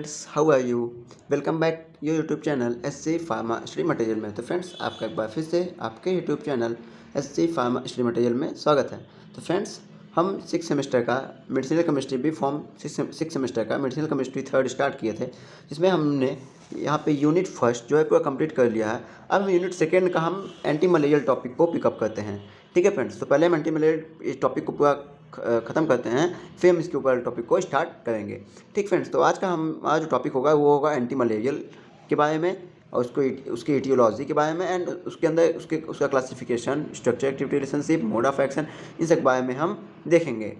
Friends, how are you? Welcome back your YouTube channel S C pharma study material में। तो friends, आपका एक बार फिर से आपके YouTube channel S C pharma study material में स्वागत है। तो फ्रेंड्स, हम 6 सेमेस्टर का medicinal chemistry B pharm 6 semester का मेडिसिनल केमिस्ट्री थर्ड स्टार्ट किए थे, जिसमें हमने यहाँ पे यूनिट फर्स्ट जो है पूरा कंप्लीट कर लिया है। अब हम यूनिट सेकेंड का हम एंटी मलेरियल टॉपिक को पिकअप करते हैं। ठीक है फ्रेंड्स, तो पहले हम एंटी मलेरियल इस टॉपिक को पूरा ख़त्म करते हैं, फिर हम इसके ऊपर टॉपिक को स्टार्ट करेंगे। ठीक फ्रेंड्स, तो आज जो टॉपिक होगा वो होगा एंटी मलेरियल के बारे में और उसकी एटियोलॉजी के बारे में एंड उसके अंदर उसका classification, structure, activity, relationship, mode of action, इन सब के बारे में हम देखेंगे।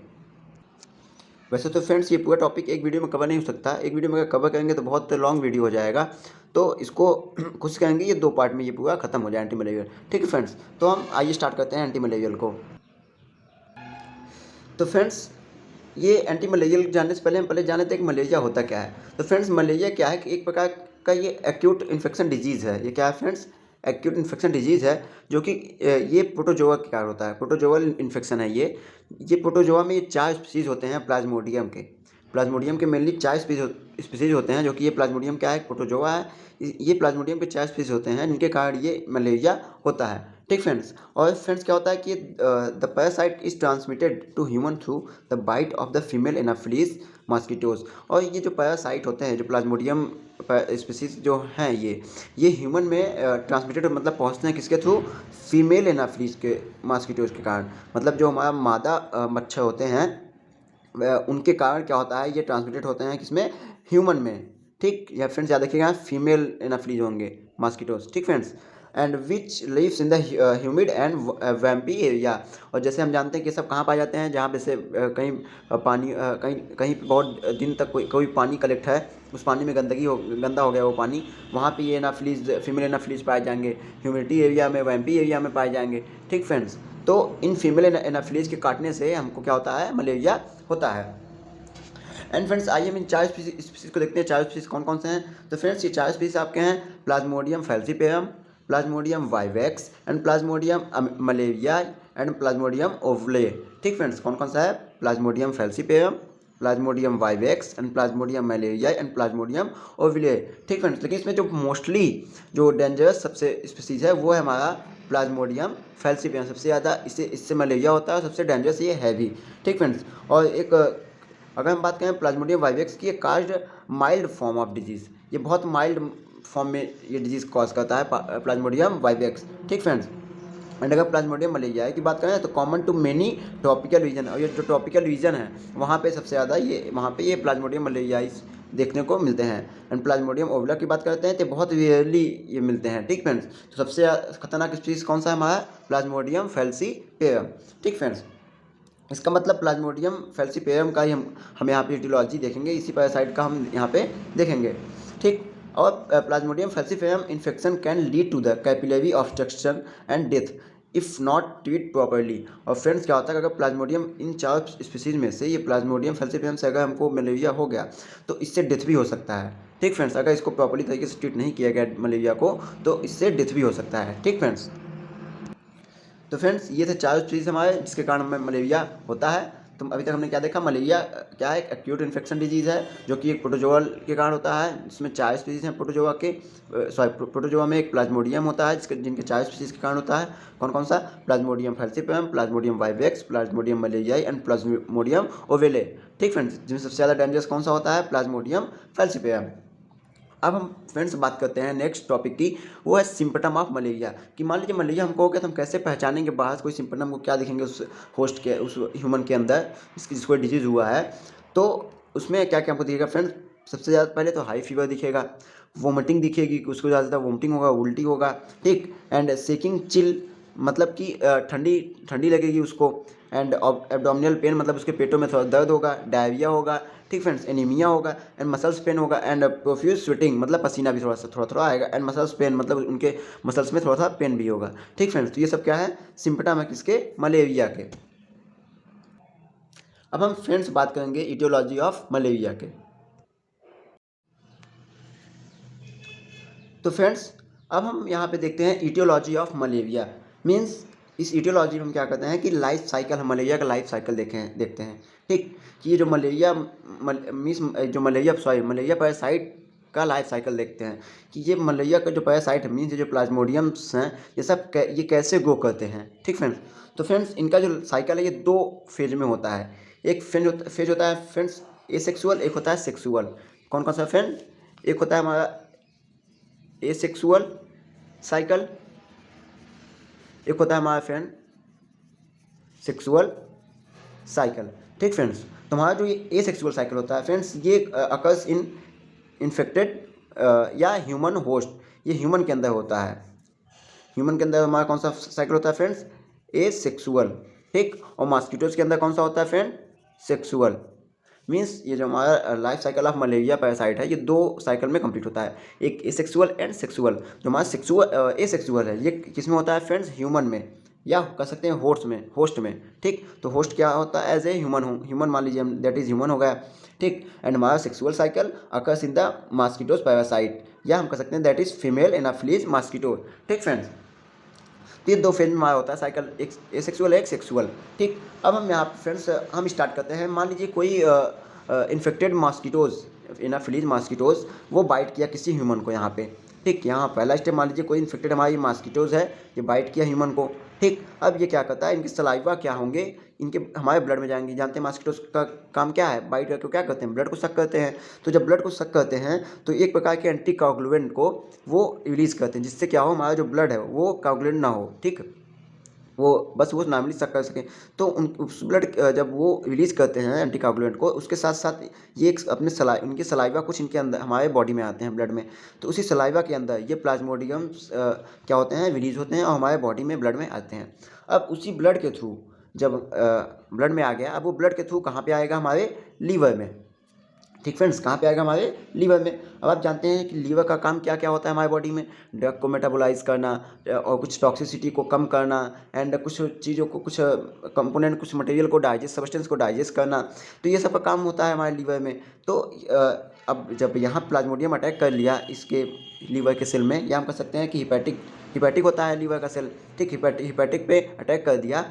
वैसे तो फ्रेंड्स, ये पूरा टॉपिक एक वीडियो में कवर नहीं हो सकता। एक वीडियो में अगर कवर करेंगे तो बहुत लॉन्ग वीडियो हो जाएगा, तो इसको कोशिश करेंगे ये 2 पार्ट में ये पूरा खत्म हो जाए एंटी मलेरियल। ठीक है फ्रेंड्स, तो हम आइए स्टार्ट करते हैं एंटी मलेरियल को। तो फ्रेंड्स, ये एंटी मलेरियल जानने से पहले हम जान लेते हैं कि मलेरिया होता क्या है। तो फ्रेंड्स, मलेरिया क्या है कि एक प्रकार का ये एक्यूट इन्फेक्शन डिजीज़ है। ये क्या है फ्रेंड्स? एक्यूट इन्फेक्शन डिजीज़ है, जो कि ये प्रोटोजोआ के कारण होता है। प्रोटोजोअल इन्फेक्शन है ये प्रोटोजोआ में ये 4 स्पीसीज होते हैं प्लाज्मोडियम के मेनली 4 स्पीसीज होते हैं, जो कि ये प्लाज्मोडियम क्या है? प्रोटोजोआ है। ये प्लाज्मोडियम के 4 स्पीसीज होते हैं, जिनके कारण ये मलेरिया होता है। ठीक फ्रेंड्स, और फ्रेंड्स क्या होता है कि the parasite is transmitted to human through the bite of the female anopheles mosquitoes. और ये जो पैरासाइट होते हैं, जो प्लाज्मोडियम स्पीसीज जो हैं, ये ह्यूमन में ट्रांसमिटेड मतलब पहुंचते हैं किसके थ्रू? फीमेल एनाफिलीज के मॉस्किटोज के कारण। मतलब जो हमारा मादा मच्छर होते हैं उनके कारण क्या होता है, ये ट्रांसमिटेड होते हैं किसमें? ह्यूमन में। ठीक, या फ्रेंड्स याद रखिएगा, फीमेल एनाफिलीज होंगे मॉस्किटोज। ठीक friends, and which lives in the humid and swampy area. और जैसे हम जानते हैं कि सब कहाँ पाए जाते हैं, जहाँ पे से कहीं पानी कहीं बहुत दिन तक कोई पानी कलेक्ट है, उस पानी में गंदा हो गया वो पानी, वहाँ पे ये एनाफिलीज, फीमेल एनाफिलीज पाए जाएंगे। ह्यूमिडिटी एरिया में, वैम्पी एरिया में पाए जाएंगे। ठीक फ्रेंड्स, तो इन फीमेल एनाफिलीज के काटने से हमको क्या होता है? मलेरिया होता है। एंड फ्रेंड्स, आइए हम इन 4 स्पीसीज को देखते हैं। 4 स्पीसीज कौन कौन से हैं? तो फ्रेंड्स, ये 4 स्पीसीज आपके हैं plasmodium falciparum, plasmodium vivax and plasmodium malariae and plasmodium ovale. ठीक फ्रेंड्स, कौन कौन सा है? Plasmodium falciparum, plasmodium vivax and plasmodium malariae and plasmodium ovale. ठीक फ्रेंड्स, लेकिन इसमें जो मोस्टली जो डेंजरस सबसे स्पीसीज है वो है हमारा प्लाज्मोडियम फैल्सीपेयम। सबसे ज़्यादा इससे मलेरिया होता है और सबसे डेंजरस ये है भी। ठीक फ्रेंड्स, और एक अगर हम बात करें प्लाज्मोडियम वाइवेक्स की, ये caused mild form of disease, ये बहुत माइल्ड फॉर्म में ये डिजीज़ कॉज करता है प्लाज्मोडियम वाइवेक्स। ठीक फ्रेंड्स, एंड अगर प्लाज्मोडियम मलेरिया की बात करें तो common to many tropical region, और ये जो ट्रॉपिकल रीजन है वहाँ पे सबसे ज़्यादा ये प्लाज्मोडियम मलेरिया देखने को मिलते हैं। एंड प्लाज्मोडियम ओवला की बात करते हैं तो बहुत रेयरली ये मिलते हैं। ठीक फ्रेंड्स, तो सबसे खतरनाक स्पीसीज कौन सा है हमारा? प्लाज्मोडियम फैल्सीपेयम। ठीक फ्रेंड्स, इसका मतलब प्लाज्मोडियम फैल्सीपेयम का ही हम यहाँ पे एटियोलॉजी देखेंगे, इसी पैरासाइट का हम यहाँ पे देखेंगे। ठीक, और plasmodium falciparum infection can lead to the capillary obstruction and death if not treat properly. और फ्रेंड्स, क्या होता है कि अगर प्लाज्मोडियम इन 4 स्पीसीज में से ये प्लाज्मोडियम फैल्सीपेयम से अगर हमको मलेरिया हो गया तो इससे डेथ भी हो सकता है। ठीक फ्रेंड्स, अगर इसको प्रॉपरली तरीके से ट्रीट नहीं किया गया मलेरिया को तो इससे डेथ भी हो सकता है। ठीक फ्रेंड्स, तो फ्रेंड्स, ये थे 4 स्पीसीज हमारे जिसके कारण हमें मलेरिया होता है। तो अभी तक हमने क्या देखा? मलेरिया क्या है? एक एक्यूट इन्फेक्शन डिजीज़ है, जो कि एक प्रोटोजोअल के कारण होता है, जिसमें 4 स्पीसीज हैं प्रोटोजोआ के। प्रोटोजोआ में एक प्लाज्मोडियम होता है जिनके 4 स्पीसीज के कारण होता है। कौन कौन सा? Plasmodium falciparum, plasmodium vivax, plasmodium malariae and plasmodium ovale. ठीक फ्रेंड्स, जिनमें सबसे ज़्यादा डेंजरस कौन सा होता है? प्लाज्मोडियम फैल्सीपेयम। अब हम फ्रेंड्स बात करते हैं नेक्स्ट टॉपिक की, वो है सिम्पटम ऑफ मलेरिया। कि मान लीजिए मलेरिया हमको हो गया तो हम कैसे पहचानेंगे बाहर से कोई सिम्पटम को, क्या दिखेंगे उस होस्ट के, उस ह्यूमन के अंदर जिसको डिजीज़ हुआ है। तो उसमें क्या क्या हमको दिखेगा फ्रेंड्स? सबसे ज़्यादा पहले तो हाई फीवर दिखेगा, वोमिटिंग दिखेगी, उसको ज़्यादा वोमिटिंग होगा, उल्टी होगा। ठीक, एंड सेकिंग चिल मतलब कि ठंडी ठंडी लगेगी उसको। एंड एब्डोमिनल पेन मतलब उसके पेटों में थोड़ा दर्द होगा, डायरिया होगा। ठीक फ्रेंड्स, एनीमिया होगा एंड मसल्स पेन होगा एंड प्रोफ्यूज स्वेटिंग मतलब पसीना भी थोड़ा आएगा एंड मसल्स पेन मतलब उनके मसल्स में थोड़ा पेन भी होगा। ठीक फ्रेंड्स, तो ये सब क्या है? सिम्पटम है किसके? मलेरिया के। अब हम फ्रेंड्स बात करेंगे इटियोलॉजी ऑफ मलेरिया के। तो फ्रेंड्स, अब हम यहाँ पे देखते हैं इटियोलॉजी ऑफ मलेरिया मीन्स इस ईटियोलॉजी में हम क्या करते हैं कि लाइफ साइकिल, हम मलेरिया का लाइफ साइकिल देखते हैं। ठीक, कि ये जो मलेरिया पैरासाइट का लाइफ साइकिल देखते हैं कि ये मलेरिया का जो पैरासाइट है, मीन्स ये जो प्लाज्मोडियम्स हैं, ये कैसे ग्रो करते हैं। ठीक फ्रेंड्स, तो फ्रेंड्स इनका जो साइकिल है ये 2 फेज में होता है। एक फेज होता है फ्रेंड्स एसेक्सुअल, एक होता है सेक्सुअल। कौन कौन सा फ्रेंड? एक होता है हमारा एसेक्सुअल साइकिल, एक होता है हमारा फ्रेंड सेक्सुअल साइकिल। ठीक फ्रेंड्स, तो हमारा जो ये एसेक्सुअल साइकिल होता है फ्रेंड्स, ये अकर्स इन इन्फेक्टेड या ह्यूमन होस्ट, ये ह्यूमन के अंदर होता है। ह्यूमन के अंदर हमारा कौन सा साइकिल होता है फ्रेंड्स? एसेक्सुअल। ठीक, और मॉस्किटोज के अंदर कौन सा होता है फ्रेंड? सेक्सुअल। मीन्स ये जो हमारा life cycle of malaria parasite है ये 2 साइकिल में कंप्लीट होता है, एक एसेक्सुअल एंड सेक्सुअल। जो हमारा एसेक्सुअल है ये किस में होता है फ्रेंड्स? ह्यूमन में, या कह सकते हैं होस्ट में। ठीक, तो होस्ट क्या होता है? एज ए ह्यूमन मान लीजिए, दैट इज ह्यूमन हो गया। ठीक, एंड हमारा sexual cycle occurs in the mosquitoes parasite, या हम कह सकते हैं that is female Anopheles mosquito. ठीक फ्रेंड्स, तो ये 2 फेज में हमारा होता है साइकिल, एक एसेक्सुअल एक सेक्सुअल। ठीक, अब हम यहाँ पे फ्रेंड्स हम स्टार्ट करते हैं। मान लीजिए कोई इन्फेक्टेड मॉस्किटोज, एनाफिलीज मॉस्किटोज, वो बाइट किया किसी ह्यूमन को यहाँ पे। ठीक, यहाँ पहला स्टेप, मान लीजिए कोई इन्फेक्टेड हमारी मॉस्किटोज है, ये बाइट किया ह्यूमन को। ठीक, अब ये क्या करता है, इनके सलाइवा क्या होंगे, इनके हमारे ब्लड में जाएंगे। जानते हैं मॉस्किटोज का काम क्या है? बाइट करके क्या करते हैं? ब्लड को सक करते हैं। तो जब ब्लड को सक करते हैं तो एक प्रकार के एंटी कोगुलेंट को वो रिलीज़ करते हैं, जिससे क्या हो, हमारा जो ब्लड है वो कोगुलेंट ना हो। ठीक, वो नॉर्मली सक कर सकें। तो उस ब्लड जब वो रिलीज़ करते हैं एंटी कोगुलेंट को, उसके साथ साथ ये एक अपने उनके सलाइवा कुछ इनके अंदर हमारे बॉडी में आते हैं, ब्लड में। तो उसी सलाइवा के अंदर ये प्लाज्मोडियम्स क्या होते हैं? रिलीज होते हैं और हमारे बॉडी में ब्लड में आते हैं। अब उसी ब्लड के थ्रू जब ब्लड में आ गया, अब वो ब्लड के थ्रू कहाँ पे आएगा? हमारे लीवर में। ठीक फ्रेंड्स, कहाँ पे आएगा? हमारे लीवर में। अब आप जानते हैं कि लीवर का काम क्या क्या होता है हमारी बॉडी में? ड्रग को मेटाबोलाइज करना, और कुछ टॉक्सिसिटी को कम करना, एंड कुछ चीज़ों को, कुछ कंपोनेंट, कुछ मटेरियल को सब्सटेंस को डाइजेस्ट करना। तो ये सब का काम होता है हमारे लीवर में। तो अब जब यहाँ प्लाज्मोडियम अटैक कर लिया इसके लीवर के सेल में, या हम कह सकते हैं कि हिपैटिक होता है लीवर का सेल। ठीक, हिपैटिक पे अटैक कर दिया,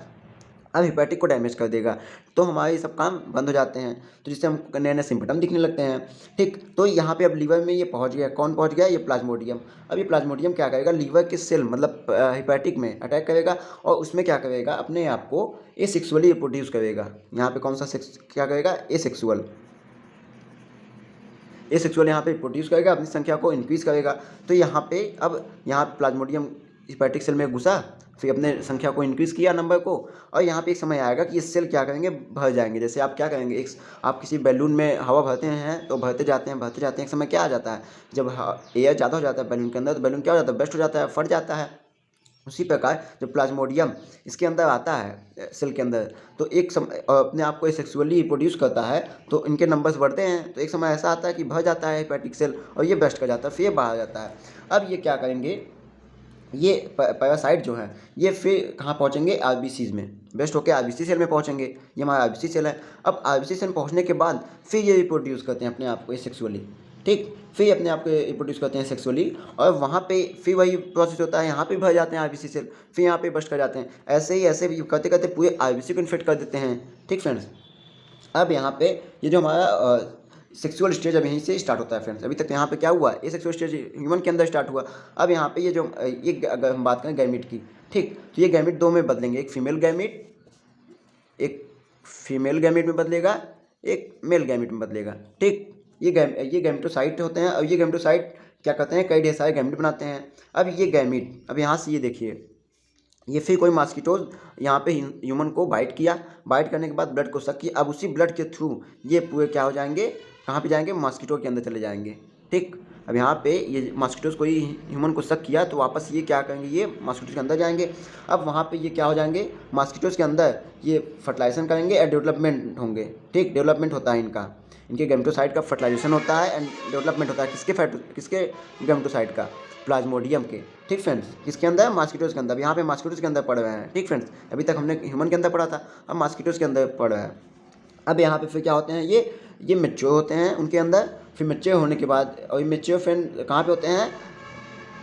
अब हिपैटिक को डैमेज कर देगा, तो हमारे ये सब काम बंद हो जाते हैं, तो जिससे हम नए नए सिम्पटम दिखने लगते हैं। ठीक, तो यहाँ पे अब लीवर में ये पहुँच गया। कौन पहुँच गया? ये प्लाज्मोडियम। अब ये प्लाज्मोडियम क्या करेगा? लीवर के सेल मतलब हिपैटिक में अटैक करेगा, और उसमें क्या करेगा? अपने आप को एसेक्सुअली प्रोड्यूस करेगा। यहाँ पे कौन सा सेक्स क्या करेगा? एसेक्सुअल यहाँ पे प्रोड्यूस करेगा, अपनी संख्या को इंक्रीज़ करेगा। तो यहाँ पे अब यहाँ प्लाज्मोडियम हिपैटिक सेल में घुसा, फिर अपने संख्या को इंक्रीज़ किया, नंबर को, और यहाँ पे एक समय आएगा कि ये सेल क्या करेंगे? भर जाएंगे। जैसे आप क्या करेंगे, आप किसी बैलून में हवा भरते हैं, तो भरते जाते हैं, एक समय क्या आ जाता है? जब एयर ज़्यादा हो जाता है बैलून के अंदर, तो बैलून क्या हो जाता है? बर्स्ट हो जाता है, फट जाता है। उसी प्रकार जब प्लाज्मोडियम इसके अंदर आता है सेल के अंदर, तो एक समय अपने आप को सेक्सुअली प्रोड्यूस करता है, तो इनके नंबर्स बढ़ते हैं। तो एक समय ऐसा आता है कि भर जाता है हिपैटिक सेल, और ये बर्स्ट कर जाता है, फिर बाहर जाता है। अब ये क्या करेंगे? ये पैरासाइट जो है ये फिर कहाँ पहुँचेंगे? आरबीसीज में, बेस्ट होकर आरबीसी सेल में पहुँचेंगे। ये हमारा आरबीसी सेल है। अब आरबीसी सेल में पहुँचने के बाद फिर ये रिप्रोड्यूस करते हैं अपने आप को सेक्सुअली। ठीक, फिर अपने आप को रिप्रोड्यूस करते हैं सेक्सुअली, और वहाँ पे फिर वही प्रोसेस होता है, यहाँ पे भर जाते हैं आरबीसी सेल, फिर यहाँ पे बस्ट कर जाते हैं। ऐसे ही करते करते पूरे आरबीसी को इन्फेक्ट कर देते हैं। ठीक फ्रेंड्स, अब यहाँ पे ये जो हमारा सेक्सुअल स्टेज अब यहीं से स्टार्ट होता है फ्रेंड्स। अभी तक यहाँ पे क्या हुआ? ये सेक्सुअल स्टेज ह्यूमन के अंदर स्टार्ट हुआ। अब यहाँ पे ये अगर हम बात करें गैमीट की, ठीक, तो ये गैमीट 2 में बदलेंगे, एक फीमेल गैमीट में बदलेगा, एक मेल गैमीट में बदलेगा। ठीक, ये गैमेटोसाइट होते हैं, और ये गैमेटोसाइट क्या करते हैं? कई ढेर सारे गैमीट बनाते हैं। अब ये गैमीट, अब यहाँ से ये देखिए, ये फिर कोई मॉस्किटोज यहाँ पे ह्यूमन को बाइट किया, बाइट करने के बाद ब्लड को सक किया। अब उसी ब्लड के थ्रू ये पूरे क्या हो जाएंगे? कहाँ पे जाएंगे? मॉस्किटो के अंदर चले जाएंगे। ठीक, अब यहाँ पे ये मॉस्किटोज कोई ह्यूमन को सक किया, तो वापस ये क्या करेंगे? ये मॉस्किटोज के अंदर जाएंगे। अब वहाँ पे ये क्या हो जाएंगे? मॉस्किटोज के अंदर ये फर्टिलाइजेशन करेंगे और डेवलपमेंट होंगे। ठीक, डेवलपमेंट होता है इनके गैमेटोसाइट का फर्टिलाइजेशन होता है एंड डेवलपमेंट होता है। किसके गैमेटोसाइट का? प्लाज्मोडियम के। ठीक फ्रेंड्स, किसके अंदर? मॉस्किटोज के अंदर। यहाँ पे मॉस्किटोज के अंदर पड़ रहे हैं। ठीक फ्रेंड्स, अभी तक हमने ह्यूमन के अंदर पढ़ा था, अब मॉस्किटोज के अंदर पड़ रहा है। अब यहाँ पे फिर क्या होते हैं? ये मैच्योर होते हैं उनके अंदर। फिर मैच्योर होने के बाद, और ये मैच्योर फ्रेंड कहाँ पे होते हैं?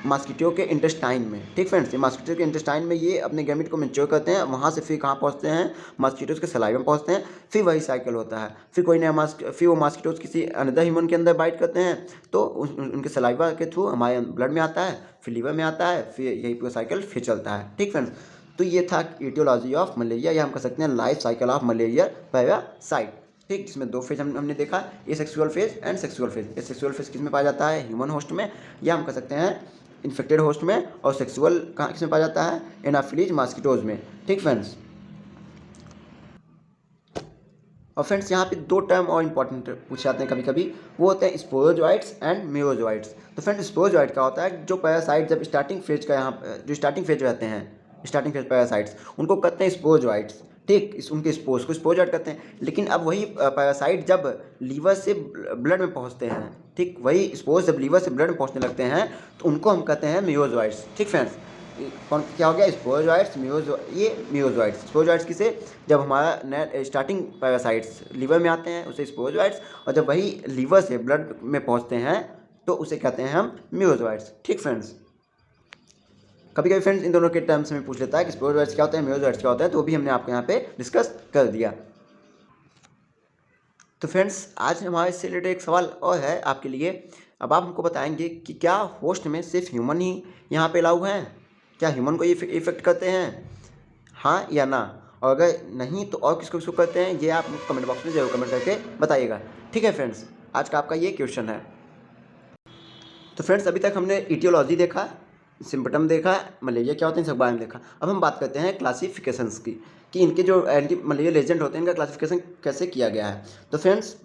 मॉस्किटो के इंटेस्टाइन में। ठीक फ्रेंड्स, ये मॉस्किटो के इंटेस्टाइन में ये अपने गैमेट को मैच्योर करते हैं, वहाँ से फिर कहाँ पहुँचते हैं, मॉस्किटोज के सलाइवा में पहुँचते हैं, फिर वही साइकिल होता है। फिर कोई नया फिर वो मॉस्किटोज किसी अनदर ह्यूमन के अंदर बाइट करते हैं तो उनके सलाइवा के थ्रू हमारे ब्लड में आता है, फिर लीवर में आता है, फिर यही पूरा साइकिल फिर चलता है। ठीक फ्रेंड्स, तो ये था ईटियोलॉजी ऑफ मलेरिया, या हम कह सकते हैं life cycle of malaria parasite. ठीक, जिसमें दो फेज हमने देखा, ए sexual phase and sexual phase. A sexual phase किस में पाया जाता है, ह्यूमन होस्ट में, या हम कह सकते हैं इन्फेक्टेड होस्ट में, और सेक्सुअल कहाँ किस में पाया जाता है, एनाफिलीज मॉस्किटोज में। ठीक फ्रेंड्स, और फ्रेंड्स यहाँ पे दो टर्म और इंपॉर्टेंट पूछे जाते हैं कभी कभी, वो होते हैं स्पोरोजोइट्स एंड मेरोजोइट्स। तो फ्रेंड्स स्पोरोजोइट क्या होता है, जो पैरासाइट जब स्टार्टिंग फेज का यहाँ जो स्टार्टिंग फेज रहते हैं, स्टार्टिंग फेज पैरासाइट्स, उनको कहते हैं स्पोरोजोइट्स। ठीक, उनके स्पोर्स को स्पोरोजोइट कहते हैं। लेकिन अब वही पैरासाइट जब लीवर से ब्लड में पहुँचते हैं, ठीक, वही स्पोर्स जब लीवर से ब्लड में पहुँचने लगते हैं तो उनको हम कहते हैं मेरोजोइट्स। ठीक फ्रेंड्स, कौन क्या हो गया, स्पोरोजोइट्स, ये मेरोजोइट्स। स्पोरोजोइट्स किसे, जब हमारा स्टार्टिंग पैरासाइट्स लीवर में आते हैं उसे स्पोरोजोइट्स, और जब वही लीवर से ब्लड में पहुंचते हैं तो उसे कहते हैं हम मेरोजोइट्स। ठीक फ्रेंड्स, कभी कभी फ्रेंड्स इन दोनों के टर्म्स में पूछ लेता है कि स्पोरोजोइट्स क्या होते हैं, मेरोजोइट्स क्या होते हैं, तो वो भी हमने आपको यहाँ पे डिस्कस कर दिया। तो फ्रेंड्स आज हमारे इससे रिलेटेड एक सवाल और है आपके लिए। अब आप हमको बताएंगे कि क्या होस्ट में सिर्फ ह्यूमन ही यहाँ पे अलाउ हैं, क्या ह्यूमन को ये इफेक्ट करते हैं, हाँ या ना, और अगर नहीं तो और किसको किसको करते हैं, ये आप कमेंट बॉक्स में जरूर कमेंट करके बताइएगा। ठीक है फ्रेंड्स, आज का आपका ये क्वेश्चन है। तो फ्रेंड्स अभी तक हमने इटियोलॉजी देखा, सिम्पटम देखा, मलेरिया क्या होता है, इन सब बारे में देखा। अब हम बात करते हैं क्लासिफिकेशंस की, कि इनके जो एंटी मलेरियल एजेंट होते हैं इनका क्लासिफिकेशन कैसे किया गया है। तो फ्रेंड्स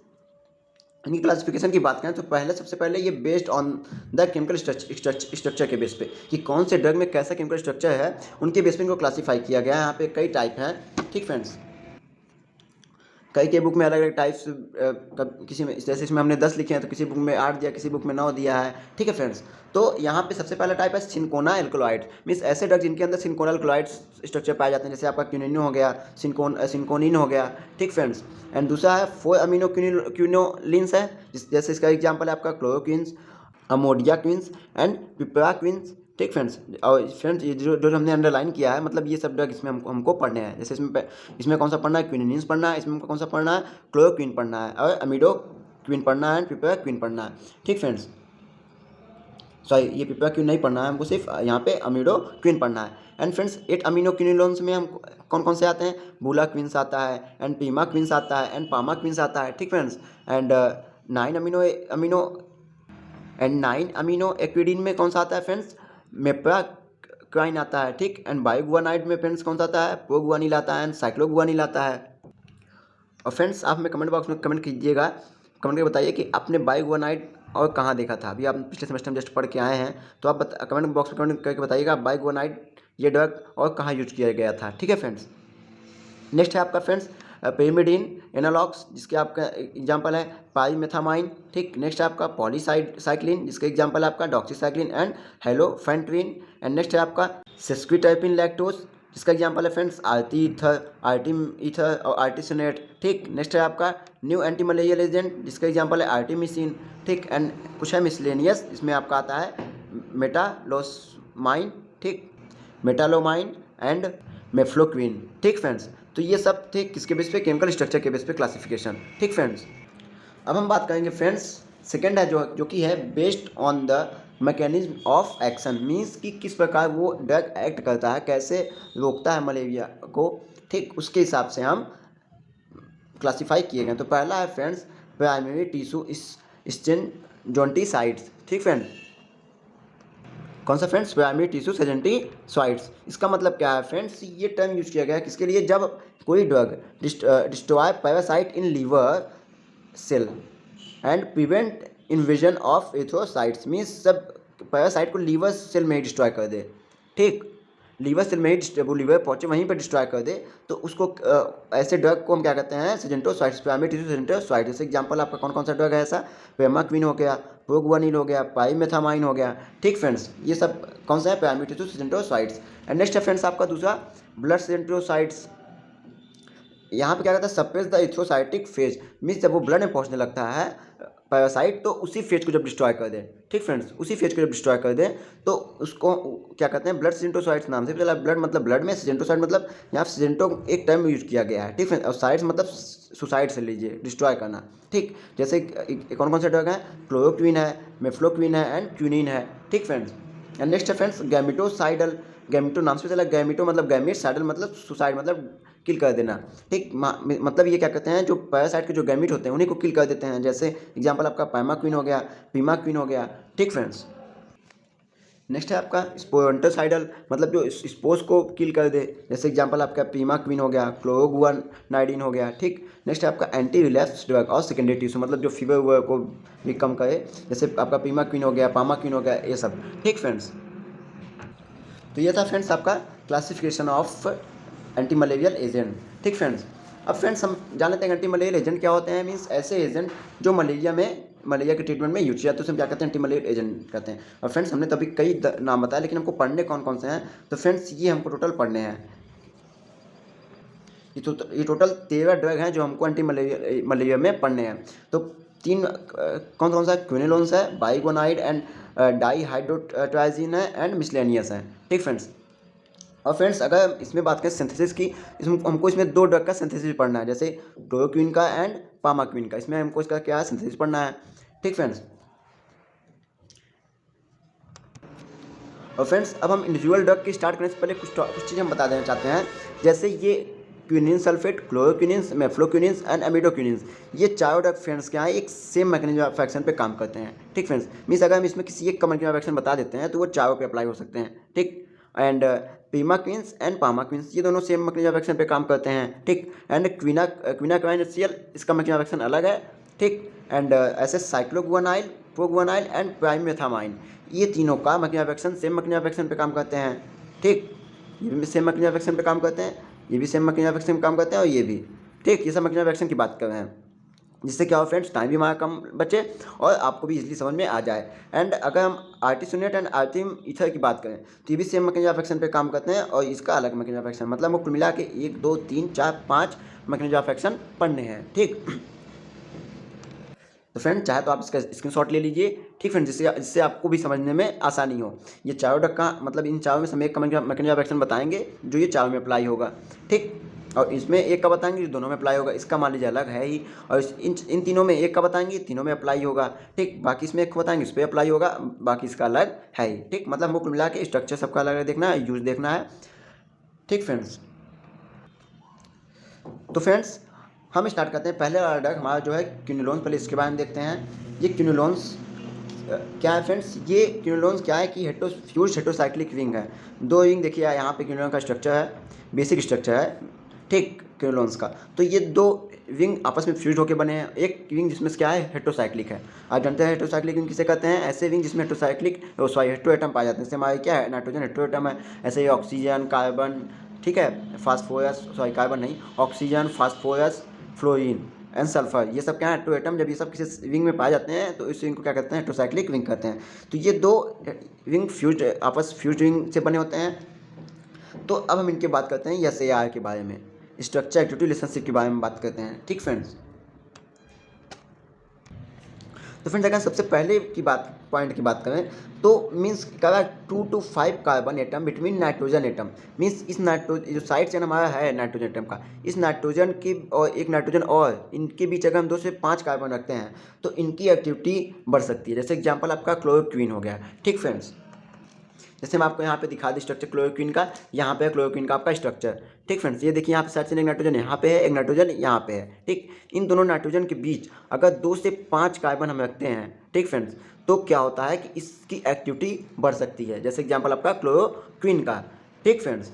इनकी क्लासिफिकेशन की बात करें तो सबसे पहले ये based on the chemical structure के बेस पे, कि कौन से ड्रग में कैसा केमिकल स्ट्रक्चर है, उनके बेस पे इनको क्लासीफाई किया गया है। यहाँ पे कई टाइप हैं। ठीक फ्रेंड्स, कई के बुक में अलग अलग टाइप्स, किसी में जैसे इसमें हमने 10 लिखे हैं तो किसी बुक में 8 दिया, किसी बुक में 9 दिया है। ठीक है फ्रेंड्स, तो यहाँ पे सबसे पहला टाइप है सिनकोना एल्कोलॉइड, मीन्स ऐसे ड्रग जिनके अंदर सिनकोना एल्कोलॉइड स्ट्रक्चर पाए जाते हैं, जैसे आपका क्यूनिन हो गया, सिनकोनिन हो गया। ठीक फ्रेंड्स, एंड दूसरा है 4 अमीनो क्यूनोलिन्स है, जैसे इसका एग्जाम्पल है आपका क्लोरोक्विंस, अमोडिया क्विंस एंड पिपराक्विंस। ठीक फ्रेंड्स, और फ्रेंड्स ये जो हमने अंडरलाइन किया है, मतलब ये सब ड्रग इसमें हमको पढ़ने हैं। जैसे इसमें कौन सा पढ़ना है, क्विनिन्स पढ़ना है, इसमें कौन सा पढ़ना है, क्लोरोक्विन पढ़ना है, और अमीडो क्विन पढ़ना है, पिपराक्विन पढ़ना है। ठीक फ्रेंड्स, सॉरी ये पिपराक्विन नहीं पढ़ना है हमको, सिर्फ यहाँ पे अमीडो क्विन पढ़ना है। एंड फ्रेंड्स 8 अमीनो क्विनोलोन्स में हम कौन कौन से आते हैं, बुला क्विंस आता है, एंड पीमा क्विंस आता है, एंड पामा क्विंस आता है। ठीक फ्रेंड्स, एंड 9 अमीनो एक्विडीन में कौन सा आता है फ्रेंड्स, मेप्राक्वाइन आता है। ठीक, एंड बायोगुआनाइड में फ्रेंड्स कौन सा आता है, प्रोगुआनिल आता है, एंड साइक्लोगुआनिल आता है। और फ्रेंड्स आप हमें कमेंट बॉक्स में कमेंट कीजिएगा, कमेंट करके बताइए कि आपने बायोगुआनाइड और कहाँ देखा था। अभी आप पिछले सेमेस्टर में जस्ट पढ़ के आए हैं, तो आप कमेंट बॉक्स में कमेंट करके बताइएगा बायोगुआनाइड ये ड्रग और कहाँ यूज किया गया था। ठीक है फ्रेंड्स, नेक्स्ट है आपका फ्रेंड्स पेरिमिडीन एनालॉग्स, जिसके आपका एग्जांपल है पाईमेथामाइन। ठीक, नेक्स्ट है आपका पॉलीसाइक्लिन, जिसका एग्जांपल है आपका डॉक्सीसाइक्लिन एंड हेलोफेंट्रिन। एंड नेक्स्ट है आपका सेस्क्विटर्पिन लैक्टोज, जिसका एग्जांपल है फ्रेंड्स आर्टिम ईथर और आर्टिसोनेट। ठीक, नेक्स्ट है आपका न्यू एंटी मलेरियल एजेंट, जिसका एग्जांपल है आर्टिमिसिन। ठीक, एंड कुछ है मिसलेनियस, इसमें आपका आता है मेटालोमाइन, ठीक, मेटालोमाइन एंड मेफ्लोक्विन। ठीक फ्रेंड्स, तो ये सब थे किसके बेस पे, केमिकल स्ट्रक्चर के बेस पे क्लासिफिकेशन। ठीक फ्रेंड्स, अब हम बात करेंगे फ्रेंड्स सेकेंड है जो कि है based on the mechanism of action, means कि किस प्रकार वो ड्रग एक्ट करता है, कैसे रोकता है मलेरिया को। ठीक, उसके हिसाब से हम क्लासीफाई किए गए। तो पहला है फ्रेंड्स प्राइमरी टिश्यू स्टेंजोंटिसाइड्स। ठीक फ्रेंड, कौन सा फ्रेंड्स, प्राइमरी टिश्यू स्टेंजोंटिसाइड्स। इसका मतलब क्या है फ्रेंड्स, ये टर्म यूज किया गया है किसके लिए, जब कोई drug destroy parasite in liver cell and prevent invasion of erythrocytes, means सब पैरासाइट को लीवर सेल में ही डिस्ट्रॉय कर दे। ठीक, लीवर सेल में ही वो लीवर पहुँचे वहीं पर डिस्ट्रॉय कर दे, तो उसको ऐसे ड्रग को हम क्या कहते हैं, सेजेंटोसाइट्स, प्राइमरी टिश्यू सेजेंटोसाइट्स। जैसे एग्जांपल आपका कौन कौन सा ड्रग है ऐसा, पेमाक्विन हो गया, प्रोगुआनिल हो गया, पाईमेथामाइन हो गया। ठीक फ्रेंड्स, ये सब कौन सा है, प्राइमरी टिश्यू सेजेंटोसाइट्स। एंड नेक्स्ट है फ्रेंड्स आपका दूसरा ब्लड सेजेंटोसाइट्स। यहाँ पे क्या कहता है, सप्रेस द एथ्रोसाइटिक फेज, मीन्स जब वो ब्लड में पहुँचने लगता है पैरासाइट तो उसी फेज को जब डिस्ट्रॉय कर दे, ठीक फ्रेंड्स, उसी फेज को जब डिस्ट्रॉय कर दे तो उसको क्या कहते हैं, ब्लड सिजेंटोसाइट्स नाम से चला। ब्लड मतलब ब्लड में, सिजेंटोसाइट मतलब यहाँ सिजेंटो एक टर्म यूज किया गया है, ठीक फ्रेंड्स, और साइट्स मतलब सुसाइड से लीजिए, डिस्ट्रॉय करना, ठीक। जैसे कौन कौन से ड्रग हैं, क्लोरोक्विन है, मेफ्लोक्विन है एंड क्विनिन है, ठीक फ्रेंड्स। एंड नेक्स्ट है फ्रेंड्स गैमेटोसाइडल। गैमेटो नाम से चला, गैमेटो मतलब गैमेट, साइडल मतलब सुसाइड मतलब किल कर देना, ठीक। मतलब ये क्या कहते हैं, जो पैरासाइट के जो गैमेट होते हैं उन्हीं को किल कर देते हैं। जैसे एग्जांपल आपका पाइमाक्विन हो गया, पीमाक्विन हो गया, ठीक फ्रेंड्स। नेक्स्ट है आपका स्पोरेंटोसाइडल, मतलब जो स्पोर्स को किल कर दे। जैसे एग्जांपल आपका पीमाक्विन हो गया, क्लोरोगुआनाइडिन हो गया, ठीक। नेक्स्ट है आपका एंटी रिलैप्स ड्रग और सेकेंडरी टिश्यू, मतलब जो फीवर वुवर को भी कम करे। जैसे आपका पीमाक्विन हो गया, पामाक्विन हो गया, ये सब, ठीक फ्रेंड्स। तो ये था फ्रेंड्स आपका classification of anti malarial agent, ठीक फ्रेंड्स। अब फ्रेंड्स हम जान लेते हैं एंटी मलेरियल एजेंट क्या होते हैं। मीन्स ऐसे एजेंट जो मलेरिया के ट्रीटमेंट में यूज किया तो उसे हम क्या कहते हैं, एंटी मलेरियल एजेंट कहते हैं। और फ्रेंड्स हमने तभी कई नाम बताया, लेकिन हमको पढ़ने कौन कौन से हैं, तो फ्रेंड्स ये हमको टोटल पढ़ने हैं। ये टोटल 13 ड्रग हैं जो हमको एंटी मलेरिया में पढ़ने हैं। तो तीन कौन कौन सा, क्विनोलोन्स है, बाइगोनाइड एंड डाईहाइड्रोट्राइजीन है एंड मिसलेनियस है, ठीक फ्रेंड्स। और फ्रेंड्स अगर इसमें बात करें सिंथेसिस की, इसमें हमको इसमें 2 ड्रग का सिंथेसिस पढ़ना है, जैसे क्लोरोक्विन का एंड पामाक्विन का। इसमें हमको इसका क्या है, सिंथेसिस पढ़ना है, ठीक फ्रेंड्स। और फ्रेंड्स अब हम इंडिविजुअल ड्रग की स्टार्ट करने से पहले कुछ चीज़ें हम बता देना चाहते हैं। जैसे ये क्विनिन सल्फेट, क्लोरोक्विनिन्स, मेफ्लोक्विनिन्स एंड एमिडोक्विनिन्स, ये चारों ड्रग फ्रेंड्स क्या है, एक सेम मैकेनिज्म ऑफ एक्शन पे काम करते हैं, ठीक फ्रेंड्स। मीन्स अगर हम इसमें किसी एक का मैकेनिज्म ऑफ एक्शन बता देते हैं तो वो चारों पे अप्लाई हो सकते हैं, ठीक। एंड पीमाक्विन्स एंड पामाक्विन्स ये दोनों सेम मैकेनिज्म ऑफ एक्शन पे काम करते हैं, ठीक। एंड क्विनाक्विनाइल इसका मैकेनिज्म ऑफ एक्शन अलग है, ठीक। एंड ऐसे साइक्लोगुआनाइल, प्रोगुआनाइल एंड प्राइमेथामाइन, ये तीनों का mechanism of action same mechanism of action पे काम करते हैं, ठीक। ये भी सेम मैकेनिज्म ऑफ एक्शन पे काम करते हैं, ये भी सेम मैकेनिज्म ऑफ एक्शन पे काम करते हैं, और ये भी, ठीक। ये सब मैकेनिज्म ऑफ एक्शन की बात कर रहे हैं, जिससे क्या हो फ्रेंड्स, टाइम भी हमारा कम बचे और आपको भी इजीली समझ में आ जाए। एंड अगर हम आर्टिसोनेट एंड आर्टिम ईथर की बात करें तो ये भी सेम मैकेनिज्म ऑफ एक्शन पे काम करते हैं और इसका अलग मैकेनिज्म ऑफ एक्शन, मतलब वो कुल मिला के 1 2 3 4 5 मैकेनिज्म ऑफ एक्शन पढ़ने हैं, ठीक। तो फ्रेंड चाहे तो आप इसका स्क्रीनशॉट ले लीजिए, ठीक फ्रेंड, जिससे आपको भी समझने में आसानी हो। ये चारों ड्रग का मतलब इन चारों में से हम एक का मैकेनिज्म ऑफ एक्शन बताएंगे जो ये चारों में अप्लाई होगा, ठीक। और इसमें एक का बताएंगे जो दोनों में अप्लाई होगा, इसका मान लीजिए अलग है ही। और इन तीनों में एक का बताएंगे, तीनों में अप्लाई होगा, ठीक। बाकी इसमें एक बताएंगे इस पर अप्लाई होगा, बाकी इसका अलग है ही, ठीक। मतलब हमको मिला के स्ट्रक्चर सबका अलग अलग देखना है, यूज देखना है, ठीक फ्रेंड्स। तो फ्रेंड्स हम स्टार्ट करते हैं। पहले वाला ड्रग हमारा जो है क्विनोलोन्स, पहले इसके बारे में देखते हैं। ये क्विनोलोन्स क्या है फ्रेंड्स, ये क्विनोलोन्स क्या है कि फ्यूज्ड हेटेरोसाइक्लिक रिंग है। 2 रिंग देखिए यहाँ पे क्विनोलोन का स्ट्रक्चर है, बेसिक स्ट्रक्चर है, ठीक, क्विनोलोन्स का। तो ये 2 रिंग आपस में फ्यूज होकर बने हैं। एक रिंग जिसमें क्या है, हेटेरोसाइक्लिक है। आप जानते हैं हेटेरोसाइक्लिक रिंग किसे कहते हैं, ऐसे रिंग जिसमें हेटेरो एटम पाए जाते हैं। जैसे हमारे क्या है, नाइट्रोजन हेटेरो एटम है, ऐसे ही ऑक्सीजन, कार्बन, ठीक है, कार्बन नहीं, oxygen, phosphorus, fluorine and sulphur, ये सब क्या है, हेटेरो एटम। जब ये सब किसी रिंग में पाए जाते हैं तो इस रिंग को क्या कहते हैं, हेटेरोसाइक्लिक रिंग कहते हैं। तो ये 2 रिंग फ्यूज्ड रिंग से बने होते हैं। तो अब हम इनके बात करते हैं SAR के बारे में, स्ट्रक्चर एक्टिविटी रिलेशनशिप के बारे में बात करते हैं, ठीक फ्रेंड्स। तो फ्रेंड्स अगर सबसे पहले की पॉइंट की बात करें तो मीन्स क्या है, 2 to 5 carbon atom between nitrogen atom. Means इस जो साइड चेन हमारा है नाइट्रोजन एटम का, इस नाइट्रोजन की और एक नाइट्रोजन और इनके बीच अगर हम 2 से 5 कार्बन रखते हैं तो इनकी एक्टिविटी बढ़ सकती है। जैसे एग्जाम्पल आपका क्लोरोक्विन हो गया, ठीक फ्रेंड्स। जैसे मैं आपको यहाँ पे दिखा दी स्ट्रक्चर क्लोरोक्विन का, यहाँ पे है क्लोरोक्विन का आपका स्ट्रक्चर, ठीक फ्रेंड्स। ये देखिए यहाँ पे साइड से एक नाइट्रोजन यहाँ पे है, एक नाइट्रोजन यहाँ पे है, ठीक। इन दोनों नाइट्रोजन के बीच अगर 2 से 5 कार्बन हम रखते हैं, ठीक फ्रेंड्स, तो क्या होता है कि इसकी एक्टिविटी बढ़ सकती है। जैसे एग्जाम्पल आपका क्लोरोक्विन का, ठीक फ्रेंड्स।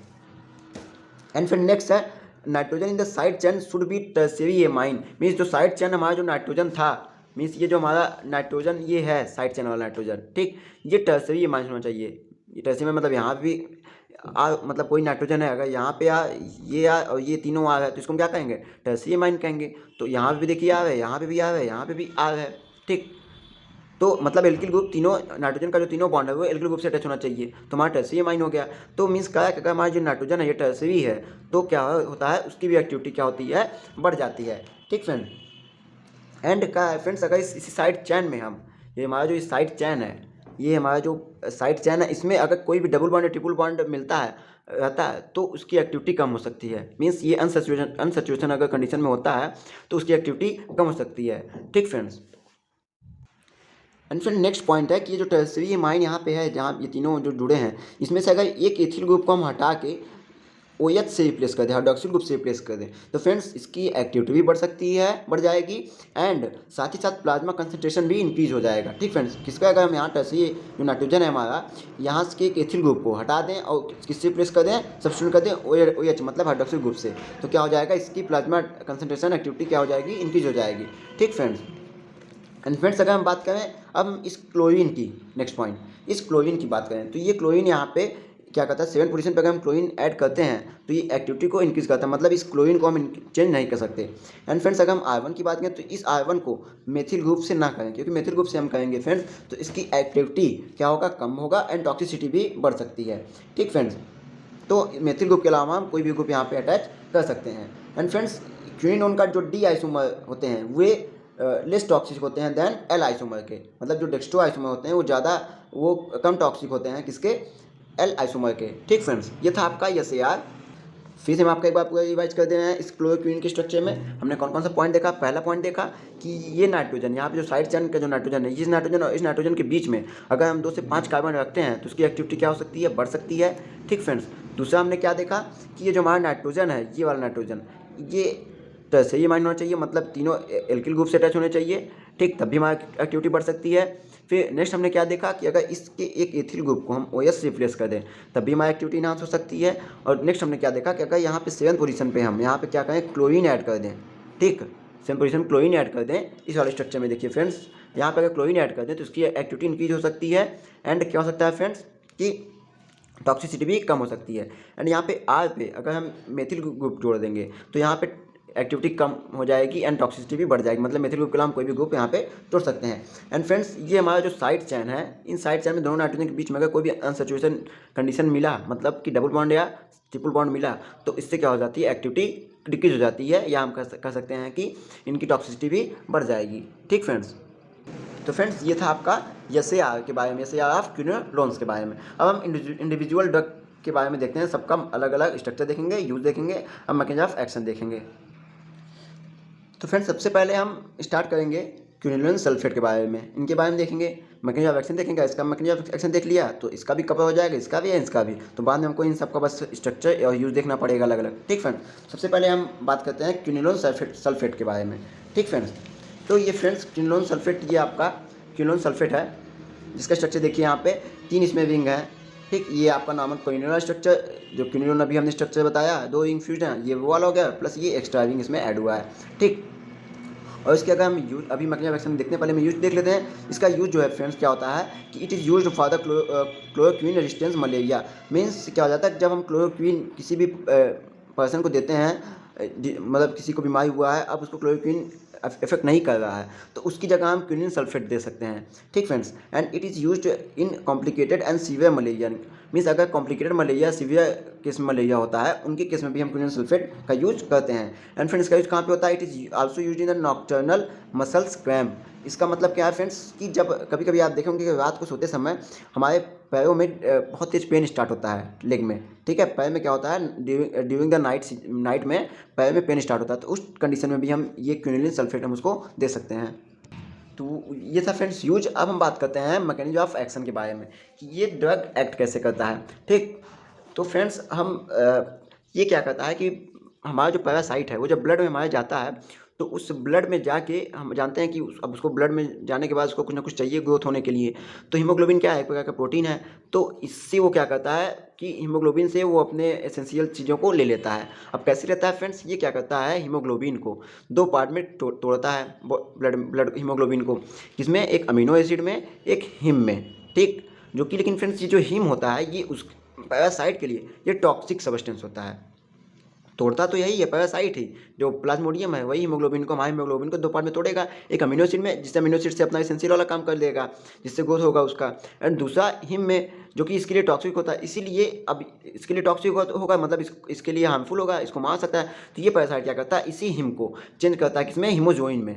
एंड फिर नेक्स्ट है nitrogen in the side chain should be tertiary amine. Means जो साइड चेन हमारा जो नाइट्रोजन था, मीन्स ये जो हमारा नाइट्रोजन ये है साइड चेन वाला नाइट्रोजन, ठीक, ये टर्शियरी एमाइन होना चाहिए। ये टर्शियरी में मतलब यहाँ भी मतलब कोई नाइट्रोजन है, अगर यहाँ पे ये और ये तीनों आ रहा है तो इसको हम क्या कहेंगे, टर्शियरी एमाइन कहेंगे। तो यहाँ भी देखिए आ रहा है, यहाँ पे भी आ रहा है, यहाँ पे भी आ रहा है, ठीक। तो मतलब एल्किल ग्रुप तीनों नाइट्रोजन का जो तीनों बॉन्ड है वो एल्किल ग्रुप से अटैच होना चाहिए, तो हमारा टर्शियरी एमाइन हो गया। तो मीन्स क्या है कि अगर हमारा जो नाइट्रोजन है ये टर्शियरी है तो क्या होता है, उसकी भी एक्टिविटी क्या होती है, बढ़ जाती है, ठीक फ्रेंड। एंड क्या है फ्रेंड्स, अगर इसी साइड चैन में हम, ये हमारा जो साइड चैन है, ये हमारा जो साइड चैन है, इसमें अगर कोई भी डबल बॉन्ड या ट्रिपल बॉन्ड मिलता है रहता है तो उसकी एक्टिविटी कम हो सकती है। मीन्स ये अनसैचुरेशन अगर कंडीशन में होता है तो उसकी एक्टिविटी कम हो सकती है। ठीक friends, and friend next point है कि ये जो टर्सरी एमाइन यहाँ पे है, जहाँ ये तीनों जो जुड़े हैं, इसमें से अगर एक एथिल ग्रुप को हम हटा के OH से रिप्लेस कर दें, हाइड्रोक्सिल ग्रुप से रिप्लेस कर दें, तो फ्रेंड्स इसकी एक्टिविटी भी बढ़ सकती है, बढ़ जाएगी, एंड साथ ही साथ प्लाज्मा कंसंट्रेशन भी इंक्रीज हो जाएगा। ठीक फ्रेंड्स, किसका अगर हम यहाँ टर्सरी जो नाइट्रोजन है हमारा, यहाँ से एक एथिल ग्रुप को हटा दें और किससे रिप्लेस कर दें, सब्स्टिट्यूट कर दें OH मतलब हाइड्रोक्सिल ग्रुप से, तो क्या हो जाएगा, इसकी प्लाज्मा कंसंट्रेशन एक्टिविटी क्या हो जाएगी, इंक्रीज हो जाएगी। ठीक फ्रेंड्स, एंड फ्रेंड्स अगर हम बात करें अब हम इस क्लोरीन की, नेक्स्ट पॉइंट, इस क्लोरीन की बात करें, तो ये क्लोरीन यहाँ पे क्या करता है, 7 पोजीशन पर अगर हम क्लोरीन ऐड करते हैं तो ये एक्टिविटी को इंक्रीज करता है, मतलब इस क्लोरीन को हम चेंज नहीं कर सकते। एंड फ्रेंड्स अगर हम आयरन की बात करें तो इस आयरन को मेथिल ग्रुप से ना करें, क्योंकि मेथिल ग्रुप से हम करेंगे फ्रेंड्स तो इसकी एक्टिविटी क्या होगा, कम होगा, एंड टॉक्सिसिटी भी बढ़ सकती है। ठीक फ्रेंड्स, तो मेथिल ग्रुप के अलावा हम कोई भी ग्रुप यहाँ पे अटैच कर सकते हैं। एंड फ्रेंड्स क्विनोन का जो डी आइसोमर होते हैं वे लेस टॉक्सिक होते हैं देन एल आइसोमर के, मतलब जो डेक्स्ट्रो आइसोमर होते हैं वो कम टॉक्सिक होते हैं किसके, एल आइसोमर के। ठीक फ्रेंड्स, ये था आपका SAR। फिर से हम आपका एक बार पूरा रिवाइज कर दे रहे हैं। इस क्लोरोक्वीन के स्ट्रक्चर में हमने कौन कौन सा पॉइंट देखा। पहला पॉइंट देखा कि ये नाइट्रोजन, यहाँ पे जो साइड चैन का जो नाइट्रोजन है, इस नाइट्रोजन और इस नाइट्रोजन के बीच में अगर हम 2 से 5 कार्बन रखते हैं तो उसकी एक्टिविटी क्या हो सकती है, बढ़ सकती है। ठीक फ्रेंड्स, दूसरा हमने क्या देखा कि ये जो हमारा नाइट्रोजन है, ये वाला नाइट्रोजन, ये टर्सरी एमाइन होना चाहिए, मतलब तीनों एल्किल ग्रुप से अटैच होने चाहिए। ठीक, तब भी हमारी एक्टिविटी बढ़ सकती है। फिर नेक्स्ट हमने क्या देखा कि अगर इसके एक एथिल ग्रुप को हम OH से रिप्लेस कर दें तब भी हमारी एक्टिविटी इनहांस हो सकती है। और नेक्स्ट हमने क्या देखा कि अगर यहाँ पे 7 पोजीशन पे हम यहाँ पे क्या करें, क्लोरीन ऐड कर दें। ठीक, 7 पोजीशन क्लोरीन ऐड कर दें इस वाले स्ट्रक्चर में। देखिए फ्रेंड्स, यहाँ पे अगर क्लोरीन ऐड कर दें तो उसकी एक्टिविटी इंक्रीज हो सकती है, एंड क्या हो सकता है फ्रेंड्स कि टॉक्सिसिटी भी कम हो सकती है। एंड यहाँ पे R पे अगर हम मेथिल ग्रुप जोड़ देंगे तो यहाँ पे एक्टिविटी कम हो जाएगी एंड टॉक्सिसिटी भी बढ़ जाएगी, मतलब मेथिल ग्रुप के अलावा हम कोई भी ग्रुप यहाँ पे जोड़ सकते हैं। एंड फ्रेंड्स, ये हमारा जो साइड चैन है, इन साइड चैन में दोनों नाइट्रोजन के बीच में अगर कोई भी अनसैचुरेशन कंडीशन मिला, मतलब कि डबल बॉन्ड या ट्रिपल बॉन्ड मिला, तो इससे क्या हो जाती है, एक्टिविटी डिक्रीज हो जाती है, या हम कह सकते हैं कि इनकी टॉक्सिसिटी भी बढ़ जाएगी। ठीक फ्रेंड्स, तो फ्रेंड्स ये था आपका SAR के बारे में, SAR ऑफ क्विनोलोन्स के बारे में। अब हम इंडिविजुअल ड्रग के बारे में देखते हैं, सबका अलग अलग स्ट्रक्चर देखेंगे, यूज देखेंगे, अब मैकेनिज्म ऑफ एक्शन देखेंगे। तो फ्रेंड्स सबसे पहले हम स्टार्ट करेंगे क्विनोलोन सल्फेट के बारे में, इनके बारे में देखेंगे, मैकेनिज्म ऑफ एक्शन देखेंगे। इसका मैकेनिज्म ऑफ एक्शन देख लिया तो इसका भी कवर हो जाएगा, इसका भी है, इसका भी, तो बाद में हमको इन सबका बस स्ट्रक्चर और यूज देखना पड़ेगा अलग अलग। ठीक फ्रेंड्स, सबसे पहले हम बात करते हैं क्विनोलोन सल्फेट के बारे में। ठीक फ्रेंड्स, तो ये फ्रेंड्स क्विनोलोन सल्फेट, ये आपका क्विनोलोन सल्फेट है, जिसका स्ट्रक्चर देखिए यहाँ पे 3 इसमें विंग है। ठीक, ये आपका नाम क्विनोलोन स्ट्रक्चर, जो क्विनोलोन अभी हमने स्ट्रक्चर बताया 2 विंग फ्यूज हैं, ये वो वाला हो गया, प्लस ये एक्स्ट्रा विंग इसमें ऐड हुआ है। ठीक, और इसके अगर हम यूज अभी मैकेनिज्म ऑफ एक्शन देखने पहले हम यूज देख लेते हैं। इसका यूज जो है फ्रेंड्स क्या होता है कि it is used for the chloroquine resistance malaria. Means क्या हो जाता है, जब हम क्लोरोक्वीन किसी भी पर्सन को देते हैं, मतलब किसी को बीमारी हुआ है, अब उसको क्लोरोक्वीन इफेक्ट नहीं कर रहा है, तो उसकी जगह हम क्विनिन सल्फेट दे सकते हैं। ठीक friends, and it is used in complicated and severe malaria. Means अगर कॉम्प्लिकेटेड मलेरिया, सीवियर केस में मलेरिया होता है, उनके केस में भी हम क्विनिन सल्फेट का यूज करते हैं। एंड फ्रेंड्स इसका यूज कहाँ पे होता है, it is also used in the nocturnal muscles cramp. इसका मतलब क्या है फ्रेंड्स कि जब कभी कभी आप देखेंगे कि रात को सोते समय हमारे पैरों में बहुत तेज पेन स्टार्ट होता है, लेग में। ठीक है, पैर में क्या होता है, ड्यूरिंग द नाइट में पैर में पेन स्टार्ट होता है, तो उस कंडीशन में भी हम ये क्विनिलिन सल्फेट हम उसको दे सकते हैं। तो ये था फ्रेंड्स यूज। अब हम बात करते हैं मैकेनिज्म ऑफ एक्शन के बारे में कि ये ड्रग एक्ट कैसे करता है। ठीक, तो फ्रेंड्स ये क्या करता है कि हमारा जो पैरासाइट है वो जब ब्लड में हमारे जाता है, तो उस ब्लड में जाके हम जानते हैं कि अब उसको ब्लड में जाने के बाद उसको कुछ ना कुछ चाहिए ग्रोथ होने के लिए। तो हीमोग्लोबिन क्या है, एक प्रकार का प्रोटीन है, तो इससे वो क्या करता है कि हीमोग्लोबिन से वो अपने एसेंशियल चीज़ों को ले लेता है। अब कैसे लेता है फ्रेंड्स, ये क्या करता है, हीमोग्लोबिन को 2 पार्ट में तोड़ता है, ब्लड हीमोग्लोबिन को, किसमें, एक अमीनो एसिड में, एक हिम में। ठीक, जो कि लेकिन फ्रेंड्स ये जो हिम होता है ये उस पैरासाइट के लिए ये टॉक्सिक सब्सटेंस होता है। तोड़ता तो यही है, पैरासाइट ही, जो प्लाज्मोडियम है वही हीमोग्लोबिन को, हमारे हीमोग्लोबिन को 2 पार्ट में तोड़ेगा, एक अमीनो एसिड में, जिससे अमीनो एसिड से अपना एसेंशियल वाला काम कर देगा, जिससे ग्रोथ होगा उसका, एंड दूसरा हिम में, जो कि इसके लिए टॉक्सिक होता है। इसीलिए अब इसके लिए टॉक्सिक होगा मतलब इसके लिए हार्मफुल होगा, इसको मार सकता है। तो ये पैरासाइट क्या करता है, इसी हिम को चेंज करता है किसमें, हीमोजोइन में।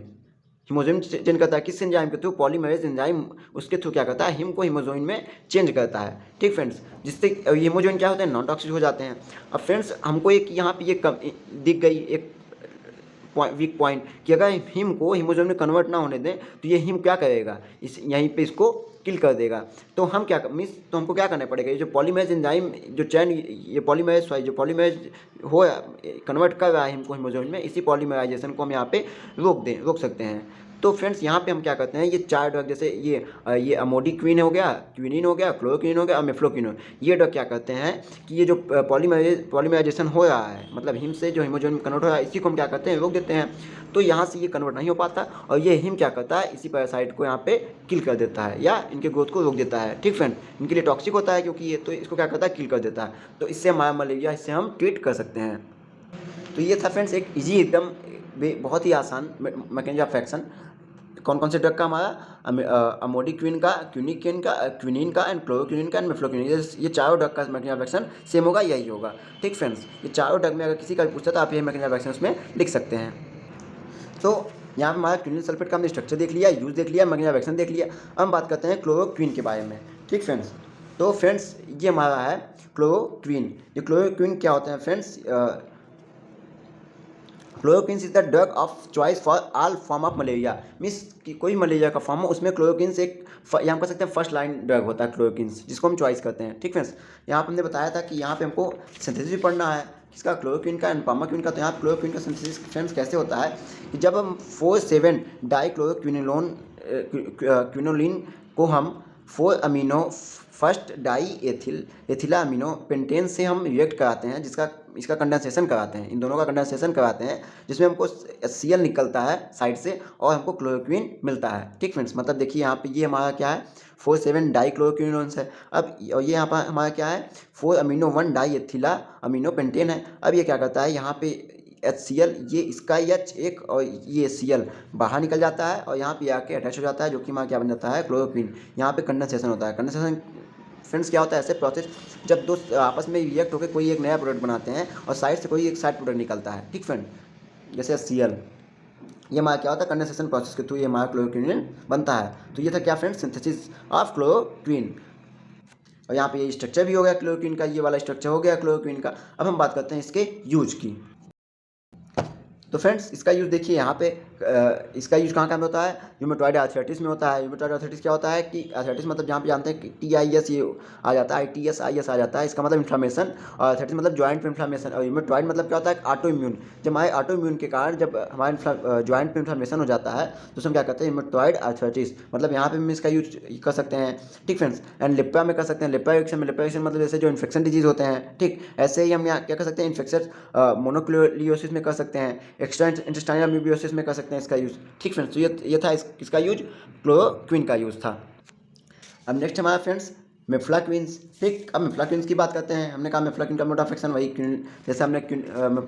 हीमोग्लोबिन चेंज करता है किस एंजाइम के थ्रू, पॉलीमरेज एंजाइम उसके थ्रू क्या करता है, हिम को हीमोग्लोबिन में चेंज करता है। ठीक फ्रेंड्स, जिससे हीमोग्लोबिन क्या होते हैं, नॉन टॉक्सिक हो जाते हैं। अब फ्रेंड्स हमको एक यहाँ पे ये दिख गई एक वीक पॉइंट कि अगर हिम को हीमोग्लोबिन में कन्वर्ट ना होने दें तो ये हिम क्या करेगा, इस यहीं पे इसको किल कर देगा। तो हम क्या मीन्स तो हमको क्या करना पड़ेगा, ये जो पॉलीमरेज एंजाइम जो चैन ये पॉलीमरेज जो पॉलीमरेज हो कन्वर्ट कर रहा है हिम को हीमोग्लोबिन में, इसी पॉलीमराइजेशन को हम यहाँ पे रोक सकते हैं। तो फ्रेंड्स यहाँ पे हम क्या करते हैं, ये 4 ड्रग जैसे ये अमोडिक्विन हो गया, क्विनिन हो गया, क्लोरोक्विन हो गया और मेफ्लोक्विन, ये ड्रग क्या करते हैं कि ये जो पॉलीमराइजेशन हो रहा है, मतलब हिम से जो हीमोग्लोबिन कन्वर्ट हो रहा है, इसी को हम क्या करते हैं, रोक देते हैं। तो यहाँ से ये कन्वर्ट नहीं हो पाता और ये हिम क्या करता है, इसी पैरासाइट को यहाँ पे किल कर देता है या इनके ग्रोथ को रोक देता है। ठीक फ्रेंड, इनके लिए टॉक्सिक होता है क्योंकि ये, तो इसको क्या करता है, किल कर देता है। तो इससे हमारा मलेरिया इससे हम ट्रीट कर सकते हैं। तो ये था फ्रेंड्स एक ईजी एकदम बहुत ही आसान मैकेनिज्म ऑफ एक्शन। कौन कौन से ड्रग का, हमारा अमोडिक्विन का, क्विनिन का एंड क्लोरोक्विनिन का एंड मेफ्लोक्विनिन, ये चारों ड्रग का मैकेनिज्म ऑफ एक्शन सेम होगा, यही होगा। ठीक फ्रेंड्स, ये चारों ड्रग में अगर किसी का भी पूछता तो आप ये मैकेनिज्म ऑफ एक्शन उसमें लिख सकते हैं। तो यहाँ पर हमारा क्विनिल सल्फेट का हमने स्ट्रक्चर देख लिया, यूज देख लिया, मैकेनिज्म ऑफ एक्शन देख लिया। अब हम बात करते हैं क्लोरोक्विन के बारे में। ठीक फ्रेंड्स, तो फ्रेंड्स ये हमारा है क्लोरोक्विन। ये क्लोरोक्विन क्या होते हैं friends, chloroquine is the drug of choice for all form of malaria. Means कि कोई मलेरिया का फॉर्म हो उसमें क्लोरोक्विन से एक ये हम कह सकते हैं फर्स्ट लाइन ड्रग होता है क्लोरोक्विन, जिसको हम चॉइस करते हैं। ठीक फ्रेंड्स, यहाँ पर हमने बताया था कि यहाँ पे हमको सिंथेसिस भी पढ़ना है किसका, क्लोरोक्विन का एंड पामाक्विन का। तो यहाँ क्लोरोक्विन का सिंथेसिस फ्रेंड्स कैसे होता है कि जब हम 4,7 डाइक्लोरोक्विनोलिन को हम 4 amino first di ethyl amino pentane से हम रिएक्ट कराते हैं, इसका कंडेंसेशन कराते हैं, इन दोनों का कंडेंसेशन कराते हैं, जिसमें हमको HCl निकलता है साइड से और हमको क्लोरोक्विन मिलता है। ठीक फ्रेंड्स, मतलब देखिए यहाँ पे ये हमारा क्या है, 4,7 डाइक्लोरोक्विनोन्स है। अब और ये यहाँ पर हमारा क्या है, 4 amino 1 die ethyl amino pentane है। अब ये क्या करता है, यहाँ पे HCl ये इसका H1 और ये HCl बाहर निकल जाता है और यहाँ पे आके अटैच हो जाता है, जो कि हमारा क्या बन जाता है, क्लोरोक्विन। यहाँ पे कंडेंसेशन होता है। कंडेंसेशन फ्रेंड्स क्या होता है, ऐसे प्रोसेस जब दो आपस में रिएक्ट होकर कोई एक नया प्रोडक्ट बनाते हैं और साइड से कोई एक साइड प्रोडक्ट निकलता है। ठीक फ्रेंड, जैसे HCl, ये हमारा क्या होता है, कंडेंसेशन प्रोसेस के थ्रू ये हमारा क्लोरोक्विन बनता है। तो ये था क्या फ्रेंड्स, सिंथेसिस ऑफ क्लोरोक्विन। और यहाँ पे ये स्ट्रक्चर भी हो गया क्लोरोक्विन का, ये वाला स्ट्रक्चर हो गया क्लोरोक्विन का। अब हम बात करते हैं इसके यूज की। तो फ्रेंड्स इसका यूज़ देखिए यहाँ पे इसका यूज कहाँ होता है, यूमेटॉइड आर्थराइटिस में होता है। यूमेटॉइड आर्थराइटिस क्या होता है कि आर्थराइटिस मतलब जहाँ पे जानते हैं कि TIS ये आ जाता है, ITS IS आ जाता है, इसका मतलब इन्फ्लामेशन, और आर्थराइटिस मतलब जॉइंट पे इन्फ्लामेशन। और यूमेटॉइड मतलब क्या होता है, ऑटो इम्यून। जब हमारे ऑटो इम्यून के कारण जब हमारे जॉइंट पे इन्फ्लामेशन हो जाता है तो उसमें क्या कहते हैं, यूमेटॉइड आर्थराइटिस। मतलब यहाँ पे हम इसका यूज कर सकते हैं। ठीक फ्रेंड्स, एंड लिप्रा में कर सकते हैं, लिप्रा इन्फेक्शन मतलब जैसे जो इन्फेक्शन डिजीज होते हैं। ठीक, ऐसे ही हम यहाँ क्या कर सकते हैं, इन्फेक्शन मोनोक्लोलियोसिस में कर सकते हैं, एक्स्ट्रा इंटेस्टाइनल अमीबियोसिस में कर सकते हैं इसका यूज़। ठीक फ्रेंड्स, तो ये था इसका यूज, क्लोरोक्विन का यूज़ था। अब नेक्स्ट हमारा फ्रेंड्स मेफ्लाक्विन्स। ठीक, अब मेफ्लाक्विन्स की बात करते हैं। हमने कहा मेफ्लाक्विन का मोड ऑफ एक्शन वही जैसे हमने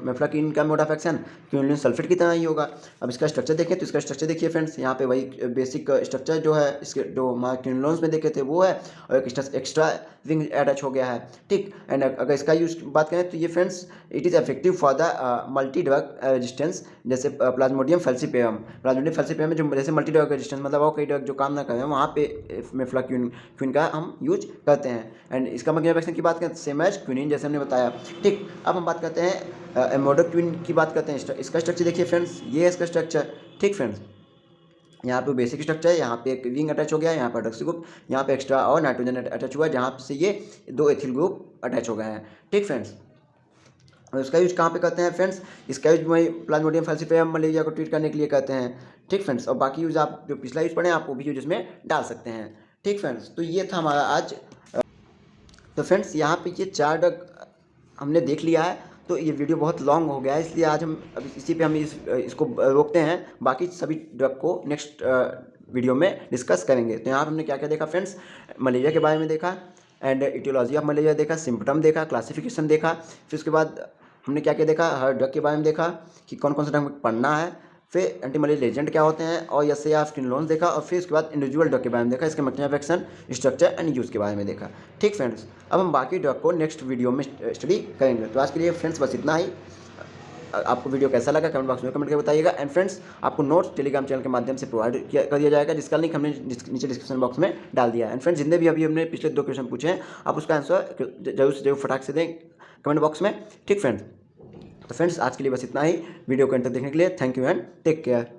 मेफ्लाक्विन का mode of action quinoline sulphate की तरह ही होगा। अब इसका स्ट्रक्चर देखें तो इसका स्ट्रक्चर देखिए फ्रेंड्स, यहाँ पे वही बेसिक स्ट्रक्चर जो है इसके जो हमारे क्विनोलोन्स में देखे थे वो है, और एक एक्स्ट्रा विंग अटैच हो गया है। ठीक, एंड अगर इसका यूज बात करें तो ये friends it is effective for the multi drug resistance, जैसे प्लाज्मोडियम फैल्सिपेरम। प्लाज्मोडियम फैल्सिपेरम में जो जैसे मल्टी ड्रग रेजिस्टेंस मतलब और कई ड्रग जो काम ना करें वहाँ पे मेफ्लाक्विन का हम यूज करते हैं। एंड इसका मैकेनिज्म एक्शन की बात करें सेम एज क्विनिन, जैसे हमने बताया। ठीक, अब हम बात करते हैं एमोडोक्विन की बात करते हैं। इसका स्ट्रक्चर देखिए फ्रेंड्स, ये है इसका स्ट्रक्चर। ठीक फ्रेंड्स, यहाँ पे बेसिक स्ट्रक्चर है, यहाँ पे एक विंग अटैच हो गया है, यहाँ पर डक्सी ग्रुप, यहाँ पे एक्स्ट्रा और नाइट्रोजन अटैच हुआ है, जहाँ से ये 2 एथिल ग्रुप अटैच हो गए हैं। ठीक फ्रेंड्स, और इसका यूज कहाँ पे करते हैं फ्रेंड्स, इसका यूज वही प्लाज्मोडियम फैल्सिपेरम मलेरिया को ट्रीट करने के लिए करते हैं। ठीक फ्रेंड्स, और बाकी यूज आप जो पिछला यूज पढ़े आप वो भी यूज इसमें डाल सकते हैं। ठीक फ्रेंड्स, तो ये था हमारा आज। तो फ्रेंड्स यहाँ पे ये 4 ड्रग हमने देख लिया है, तो ये वीडियो बहुत लॉन्ग हो गया है, इसलिए आज हम अभी इसी पे हम इसको रोकते हैं। बाकी सभी ड्रग को नेक्स्ट वीडियो में डिस्कस करेंगे। तो यहाँ पर हमने क्या क्या देखा फ्रेंड्स, मलेरिया के बारे में देखा, एंड इटियोलॉजी ऑफ मलेरिया देखा, सिम्पटम देखा, क्लासिफिकेशन देखा, फिर उसके बाद हमने क्या क्या देखा, हर ड्रग के बारे में देखा कि कौन कौन सा ड्रग पढ़ना है, फिर एंटी मलेरिया एजेंट क्या होते हैं, और ऐसे आप क्विनोलोन्स देखा, और फिर उसके बाद इंडिविजुअल ड्रग के बारे में देखा, इसके mechanism of action, structure and use के बारे में देखा। ठीक फ्रेंड्स, अब हम बाकी ड्रग को नेक्स्ट वीडियो में स्टडी करेंगे। तो आज के लिए फ्रेंड्स बस इतना ही। आपको वीडियो कैसा लगा कमेंट बॉक्स में कमेंट करके बताइएगा। एंड फ्रेंड्स, आपको नोट्स टेलीग्राम चैनल के माध्यम से प्रोवाइड कर दिया जाएगा, जिसका लिंक हमने नीचे डिस्क्रिप्शन बॉक्स में डाल दिया है। एंड फ्रेंड्स, जितने भी अभी हमने पिछले 2 क्वेश्चन पूछे हैं, आप उसका आंसर जरूर से जरूर फटाक से दें कमेंट बॉक्स में। ठीक फ्रेंड्स, तो फ्रेंड्स आज के लिए बस इतना ही। वीडियो को अंत तक देखने के लिए thank you and take care.